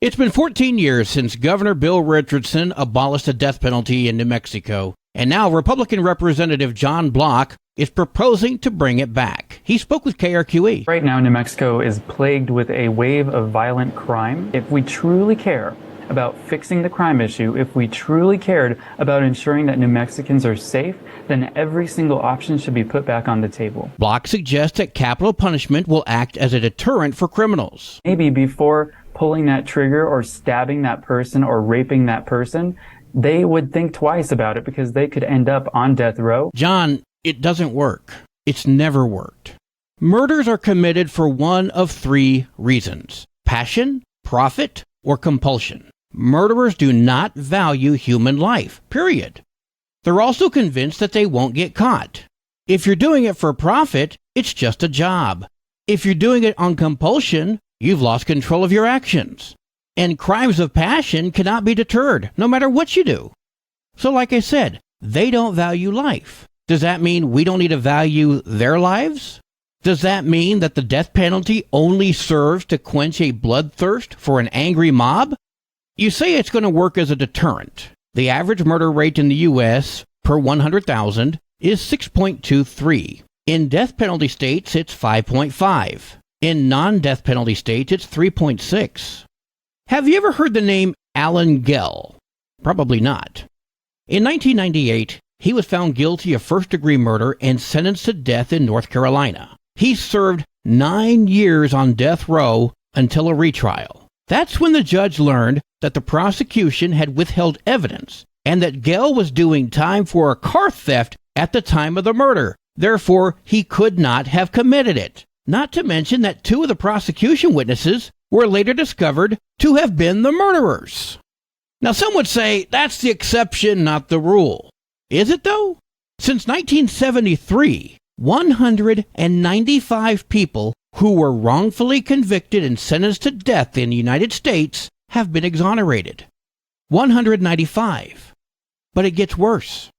It's been 14 years since Governor Bill Richardson abolished the death penalty in New Mexico, and now Republican Representative John Block is proposing to bring it back. He spoke with KRQE. Right now, New Mexico is plagued with a wave of violent crime. If we truly care about fixing the crime issue, if we truly cared about ensuring that New Mexicans are safe, then every single option should be put back on the table. Block suggests that capital punishment will act as a deterrent for criminals. Maybe before pulling that trigger or stabbing that person or raping that person, they would think twice about it because they could end up on death row. John, it doesn't work. It's never worked. Murders are committed for one of three reasons: passion, profit, or compulsion. Murderers do not value human life, period. They're also convinced that they won't get caught. If you're doing it for profit, it's just a job. If you're doing it on compulsion, you've lost control of your actions. And crimes of passion cannot be deterred, no matter what you do. So like I said, they don't value life. Does that mean we don't need to value their lives? Does that mean that the death penalty only serves to quench a bloodthirst for an angry mob? You say it's going to work as a deterrent. The average murder rate in the U.S. per 100,000 is 6.23. In death penalty states, it's 5.5. In non-death penalty states, it's 3.6. Have you ever heard the name Alan Gell? Probably not. In 1998, he was found guilty of first-degree murder and sentenced to death in North Carolina. He served 9 years on death row until a retrial. That's when the judge learned that the prosecution had withheld evidence and that Gell was doing time for a car theft at the time of the murder. Therefore, he could not have committed it. Not to mention that 2 of the prosecution witnesses were later discovered to have been the murderers. Now, some would say that's the exception, not the rule. Is it, though? Since 1973, 195 people who were wrongfully convicted and sentenced to death in the United States have been exonerated. 195. But it gets worse.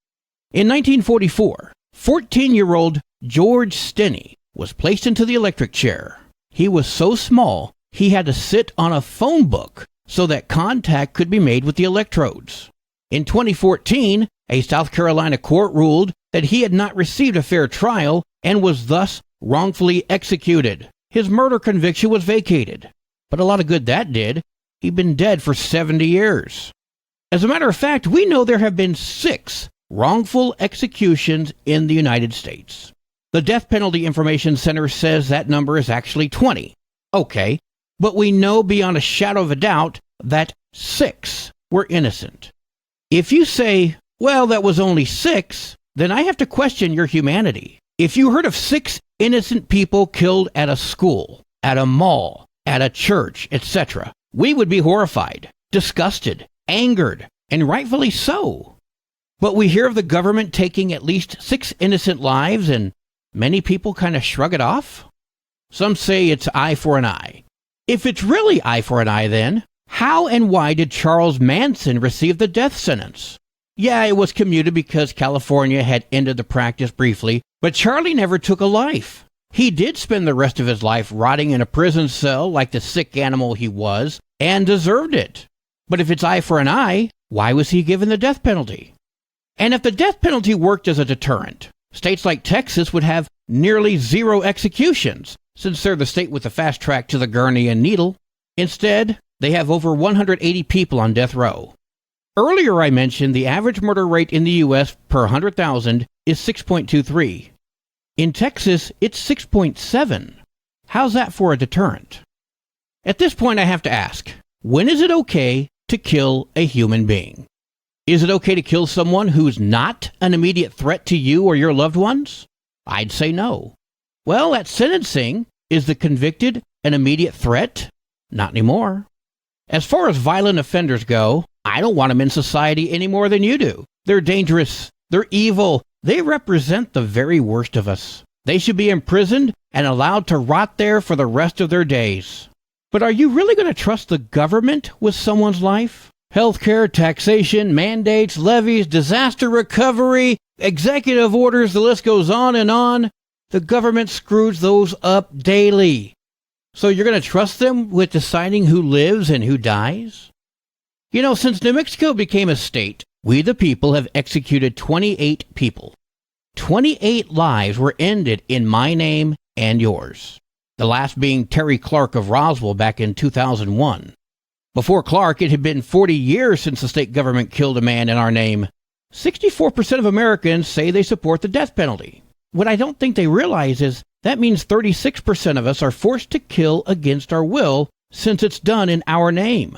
In 1944, 14-year-old George Stinney was placed into the electric chair. He was so small, he had to sit on a phone book so that contact could be made with the electrodes. In 2014, a South Carolina court ruled that he had not received a fair trial and was thus wrongfully executed. His murder conviction was vacated. But a lot of good that did. He'd been dead for 70 years. As a matter of fact, we know there have been 6 wrongful executions in the United States. The Death Penalty Information Center says that number is actually 20. Okay, but we know beyond a shadow of a doubt that 6 were innocent. If you say, well, that was only 6, then I have to question your humanity. If you heard of 6 innocent people killed at a school, at a mall, at a church, etc., we would be horrified, disgusted, angered, and rightfully so. But we hear of the government taking at least 6 innocent lives and many people kind of shrug it off. Some say it's eye for an eye. If it's really eye for an eye, then how and why did Charles Manson receive the death sentence? Yeah, it was commuted because California had ended the practice briefly, but Charlie never took a life. He did spend the rest of his life rotting in a prison cell like the sick animal he was, and deserved it. But if it's eye for an eye, why was he given the death penalty? And if the death penalty worked as a deterrent, states like Texas would have nearly 0 executions, since they're the state with the fast track to the gurney and needle. Instead, they have over 180 people on death row. Earlier I mentioned the average murder rate in the U.S. per 100,000 is 6.23. In Texas, it's 6.7. How's that for a deterrent? At this point I have to ask, when is it okay to kill a human being? Is it okay to kill someone who's not an immediate threat to you or your loved ones? I'd say no. Well, at sentencing, is the convicted an immediate threat? Not anymore. As far as violent offenders go, I don't want them in society any more than you do. They're dangerous. They're evil. They represent the very worst of us. They should be imprisoned and allowed to rot there for the rest of their days. But are you really going to trust the government with someone's life? Healthcare, taxation, mandates, levies, disaster recovery, executive orders, the list goes on and on. The government screws those up daily. So you're going to trust them with deciding who lives and who dies? You know, since New Mexico became a state, we the people have executed 28 people. 28 lives were ended in my name and yours. The last being Terry Clark of Roswell back in 2001. Before Clark, it had been 40 years since the state government killed a man in our name. 64% of Americans say they support the death penalty. What I don't think they realize is that means 36% of us are forced to kill against our will since it's done in our name.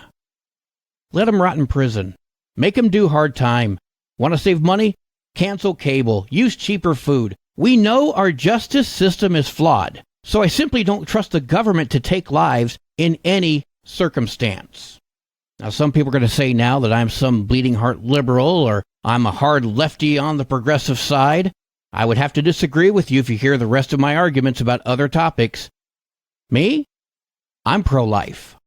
Let them rot in prison. Make them do hard time. Want to save money? Cancel cable. Use cheaper food. We know our justice system is flawed, so I simply don't trust the government to take lives in any circumstance. Now, some people are going to say now that I'm some bleeding heart liberal or I'm a hard lefty on the progressive side. I would have to disagree with you if you hear the rest of my arguments about other topics. Me? I'm pro-life.